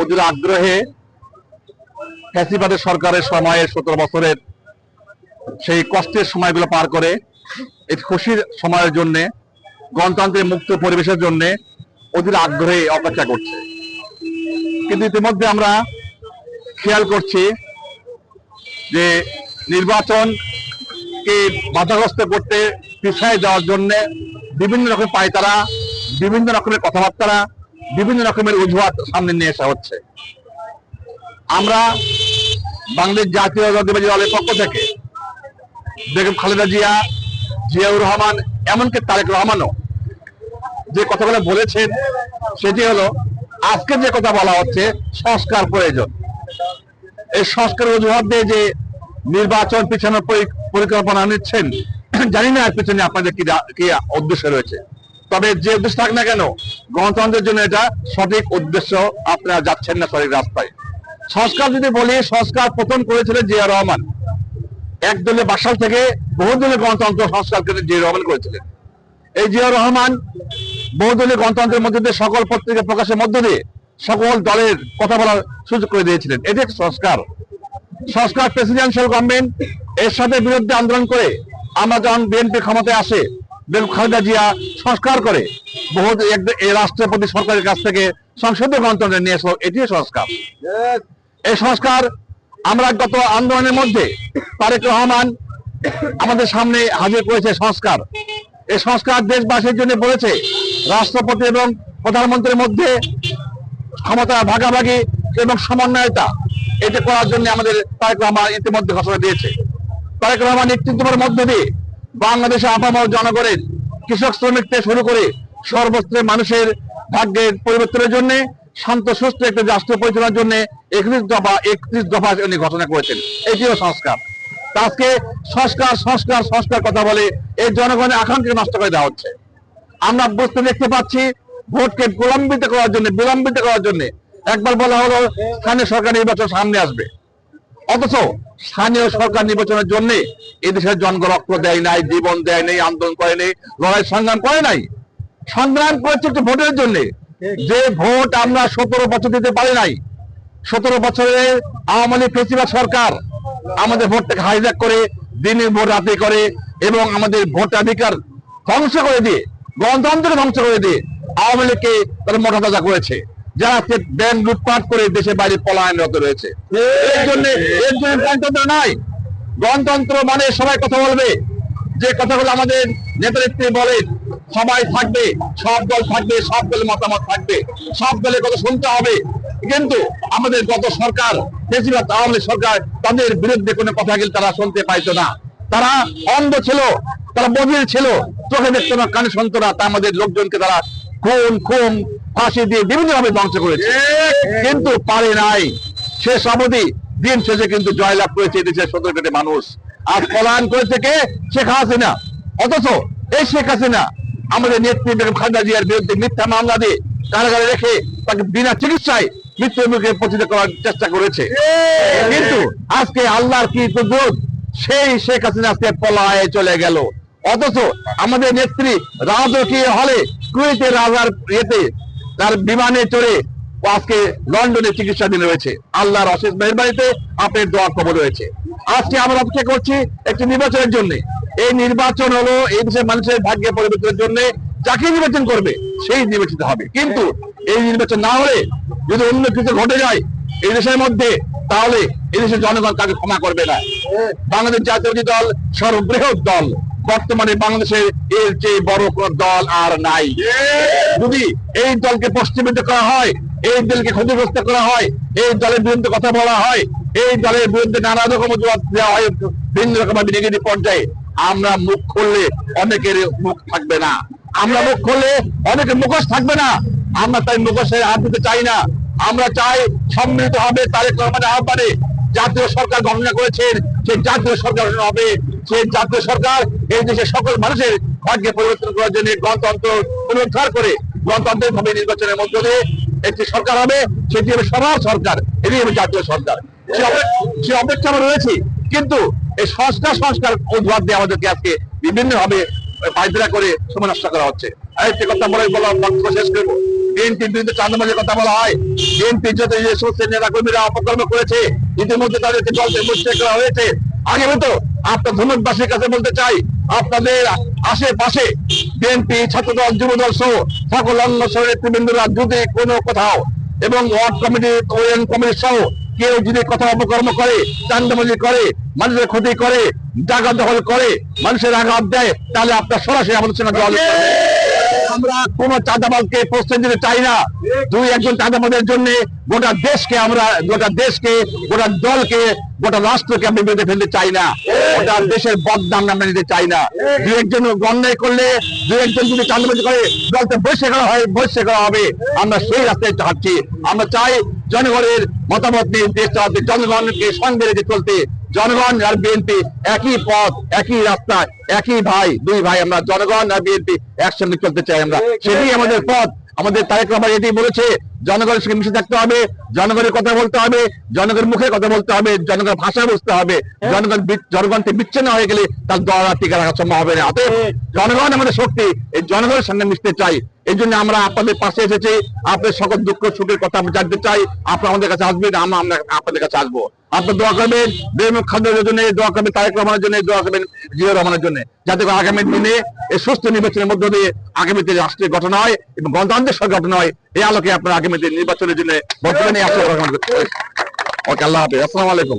ওদের আগ্রহে ফ্যাসিবাদের সরকারের সময়ে 17 বছরের সেই কষ্টের সময়গুলো পার করে এই খুশির সময়ের জন্য, গণতন্ত্রের মুক্ত পরিবেশের জন্য ওদের আগ্রহে অপেক্ষা করছে। কিন্তু ইতিমধ্যে আমরা খেয়াল করছি যে নির্বাচনকে বাধাগ্রস্ত করতে পিছায় যাওয়ার জন্য বিভিন্ন রকমের পায়তারা, বিভিন্ন রকমের কথাবার্তা, বিভিন্ন রকমের অজুহাত সামনে নিয়ে আসা হচ্ছে। আমরা বাংলাদেশ জাতীয়তাবাদী দলের পক্ষ থেকে বেগম খালেদা জিয়া, জিয়াউর রহমান, এমনকি তারেক রহমানও যে কথাগুলো বলেছেন সেটি হলো আজকে যে কথা বলা হচ্ছে সংস্কার প্রয়োজন। এই সংস্কার অজুহাত দিয়ে যে নির্বাচন পিছানোর পরিকল্পনা নিচ্ছেন, জানি না এর পিছনে আপনাদের কি উদ্দেশ্য রয়েছে। তবে যে উদ্দেশ্য থাক না কেন, গণতন্ত্রের জন্য এটা সঠিক উদ্দেশ্য, আপনারা যাচ্ছেন না সঠিক রাস্তায়। সংস্কার যদি বলি, সংস্কার প্রথম করেছিলেন জিয়া রহমান। একদলীয় বাসাল থেকে বহুদলীয় গণতন্ত্র সংস্কার করে জিয়া রহমান করেছিলেন। এই জিয়া রহমান বহুদলীয় গণতন্ত্রের মধ্যে দিয়ে সকল পত্রিকা প্রকাশের মধ্য দিয়ে সকল দলের কথা বলার সুযোগ করে দিয়েছিলেন। এটি একটা সংস্কার। সংস্কার প্রেসিডেন্সিয়াল গভর্নমেন্ট এর সাথে বিরুদ্ধে আন্দোলন করে আমরা যখন বিএনপি ক্ষমতায় আসে, বেগম খালেদা জিয়া সংস্কার করে এই রাষ্ট্রপতি সরকারের কাছ থেকে সংসদীয় গণতন্ত্র নিয়ে আসলো, এটিও সংস্কার। এই সংস্কার আমরা গত আন্দোলনের মধ্যে তারেক রহমান আমাদের সামনে হাজির করেছে সংস্কার। এই সংস্কার দেশবাসীর জন্য বলেছে রাষ্ট্রপতি এবং প্রধানমন্ত্রীর মধ্যে ক্ষমতা ভাগাভাগি এবং সমন্বয়তা, এটি করার জন্য আমাদের তারেক রহমান ইতিমধ্যে ঘোষণা দিয়েছে। তারেক রহমান নেতৃত্বের মধ্য দিয়ে বাংলাদেশে আপামর জনগণের, কৃষক শ্রমিক থেকে শুরু করে সর্বস্তরের মানুষের ভাগ্যের পরিবর্তনের জন্য, শান্ত সুস্থ একটি রাষ্ট্র পরিচালনার জন্য 31 দফা উনি ঘোষণা করেছেন। এটিও সংস্কার। আজকে সংস্কার সংস্কার সংস্কার কথা বলে এই জনগণের আকাঙ্ক্ষা নষ্ট করে দেওয়া হচ্ছে। আমরা দেখতে পাচ্ছি ভোটকে বিলম্বিত করার জন্য একবার বলা হলো স্থানীয় সরকার নির্বাচন সামনে আসবে, অথচ স্থানীয় সরকার নির্বাচনের জন্য এদেশের জনগণ রক্ত দেয় নাই, জীবন দেয় নাই, আন্দোলন করে নাই, লড়াই সংগ্রাম করে নাই। সংগ্রাম করেছে একটি ভোটের জন্য, যে ভোট আমরা 17 বছর দিতে পারি নাই। 17 বছরে আওয়ামী লীগ ফেসিবাদ সরকার আমাদের ভোটটাকে হাইজ্যাক করে, দিনের ভোট রাতে করে এবং আমাদের ভোটাধিকার ধ্বংস করে দিয়ে, গণতন্ত্র ধ্বংস করে দিয়ে আওয়ামী লীগকে তারা মোটা তাজা করেছে, যারা ব্যাংক লুটপাট করে দেশের বাইরে পলায়নরত রয়েছে। এর জন্য গণতন্ত্র নাই। গণতন্ত্র মানে সবাই কথা বলবে, যে কথাগুলো আমাদের নেতৃত্বে বলেন, সবাই থাকবে, সব দল থাকবে, সব দলের মতামত থাকবে, সব দলের কথা শুনতে হবে। কিন্তু আমাদের গত সরকার, ফেসিবাদ আওয়ামী লীগ সরকার, তাদের বিরুদ্ধে কোনো কথা গেলে তারা শুনতে পাইতো না। তারা অন্ধ ছিল, তারা বধির ছিল, চোখে দেখতো না, কানে শুনতো না। তা আমাদের লোকজনকে তারা খুন ফাঁসি দিয়ে বিভিন্ন ভাবে ধ্বংস করেছে, কিন্তু পারে নাই। শেষ অবধি দিন শেষে কিন্তু জয়লাভ করেছে দেশের 17 কোটি মানুষ। আর পলায়ন করেছে কে? শেখ হাসিনা। অথচ এই শেখ হাসিনা আমাদের নেত্রী বেগম খালেদা জিয়ার বিরুদ্ধে মিথ্যা মামলা দিয়ে কারাগারে রেখে তাকে বিনা চিকিৎসায় মৃত্যুর মুখে পতিত করার চেষ্টা করেছে। কিন্তু আজকে আল্লাহর কি কুদরত, সেই শেখ হাসিনা আজকে পলায়ে চলে গেল। অথচ আমাদের নেত্রী রাজকীয় হলে কুয়েতের রাজার তার বিমানে চড়ে আজকে লন্ডনে চিকিৎসাধীন রয়েছে। আল্লাহর অশেষ মেহেরবানিতে আপনার দোয়া কবুল হয়েছে। আজকে আমরা অপেক্ষা করছি একটি নির্বাচনের জন্য। এই নির্বাচন হলো এই দেশের মানুষের ভাগ্যে পরিবর্তনের জন্য, যাকে নির্বাচন করবে সেই নির্বাচিত হবে। কিন্তু এই নির্বাচন না হলে যদি অন্য কিছু ঘটে যায় এই দেশের মধ্যে, তাহলে এই দেশের জনগণ কাকে ক্ষমা করবে না। বাংলাদেশ জাতীয়তাবাদী দল সর্ববৃহৎ দল, বর্তমানে বাংলাদেশের এর চেয়ে বড় কোন দল আর নাই। যদি এই দলকে প্রশ্নবিদ্ধ করা হয়, এই দলকে ক্ষতিগ্রস্ত করা হয়, এই দলের বিরুদ্ধে কথা বলা হয়, এই দলের বিরুদ্ধে নানা রকম অজুহাত দেওয়া হয় ভিন্ন রকম নেগেটিভ পর্যায়ে, আমরা মুখ খুললে অনেকের মুখ থাকবে না, আমরা মুখ খুললে অনেকের মুখোশ থাকবে না। আমরা তাই মুখোশের হাত দিতে চাই না। আমরা চাই সম্মিলিত হবে তারেক রহমানের আহ্বানে জাতীয় সরকার গঠন করেছেন, সেই জাতীয় সরকার হবে। সেই জাতীয় সরকার এই দেশের সকল মানুষের ভাগ্যে পরিবর্তন করার জন্য গণতন্ত্র পুনরুদ্ধার করে গণতান্ত্রিক ভাবে নির্বাচনের মধ্য দিয়ে একটি সরকার হবে, সেটি হবে সবার সরকার, এটি হবে জাতীয় সরকার। সে অপেক্ষা আমরা রয়েছি। কিন্তু এই সংস্কার অজুহাত দিয়ে আমাদেরকে আজকে বিভিন্ন ভাবে পায়তারা করে সময় নষ্ট করা হচ্ছে। আরেকটি কথা বলার বক্তব্য শেষ করবো। বিএনপির বিরুদ্ধে চাঁদাবাজির কথা বলা হয়। বিএনপির যত যে সমস্ত নেতা কর্মীরা অপকর্ম করেছে, ইতিমধ্যে তাদেরকে দল থেকে বহিষ্কার করা হয়েছে। আগে মতো আপনার ধন্যবাদবাসীর কাছে বলতে চাই, আপনাদের আশেপাশে বিএনপি, ছাত্রদল, যুবদল সহ সকল অন্য নেতৃবৃন্দরা যদি কোনো কোথাও এবং ওয়ার্ড কমিটি, কমিটি সহ কেউ যদি কথা অপকর্ম করে, চাঁদাবাজি করে, মানুষের ক্ষতি করে, জায়গা দখল করে, মানুষের আঘাত দেয়, তাহলে আপনার সরাসরি আমাদের সঙ্গে যোগাযোগ করবেন। আমরা কোন চাঁদাবাজকে প্রশ্রয় দিতে চাই না। দুই একজন চাঁদাবাজের জন্য গোটা দেশকে, গোটা দলকে, গোটা রাষ্ট্রকে আমি বেঁধে ফেলতে চাই না। গোটা দেশের বদনাম আমরা নিতে চাই না। দুই একজন অন্যায় করলে, দুই একজন যদি চাঁদাবাজি করে, দলতে বহিষ্কার করা হবে। আমরা সেই রাস্তায় হাঁটছি। আমরা চাই জনগণের মতামত নিয়ে দেশ চালাতে, জনগণকে সঙ্গে রেখে চলতে। জনগণ আর বিএনপি একই পথ, একই রাস্তা, একই ভাই, দুই ভাই। আমরা জনগণ আর বিএনপি একসঙ্গে চলতে চাই। আমরা সেটাই আমাদের পথ। আমাদের তারেক রহমান এটি বলেছে, জনগণের সঙ্গে মিশে থাকতে হবে, জনগণের কথা বলতে হবে, জনগণের মুখে কথা বলতে হবে, জনগণের ভাষা বুঝতে হবে। জনগণ থেকে বিচ্ছিন্ন হয়ে গেলে তার দল আর টিকে রাখা সম্ভব হবে না। অতএব জনগণ আমাদের শক্তি, এই জনগণের সঙ্গে মিশতে চাই। এই জন্য আমরা আপনাদের পাশে এসেছি। আপনাদের সকল দুঃখ সুখের কথা আমরা জানতে চাই। আপনারা আমাদের কাছে আসবেন, আমরা আপনাদের কাছে আসবো। আপনার দোয়া করবেন বেগম খালেদার জন্য, দোয়া করবেন তারেক রহমানের জন্য, দোয়া করবেন জিয়াউর রহমানের জন্য, যাতে করে আগামী দিনে এই সুস্থ নির্বাচনের মধ্য দিয়ে আগামীতে রাষ্ট্রের গঠন হয় এবং গণতান্ত্রিক সরকার গঠন হয়। এই আলোকে আপনারা আগামীতে নির্বাচনের জন্য বর্তমানে আশা। ওকে, আল্লাহ হাফেজ, আসসালামু আলাইকুম।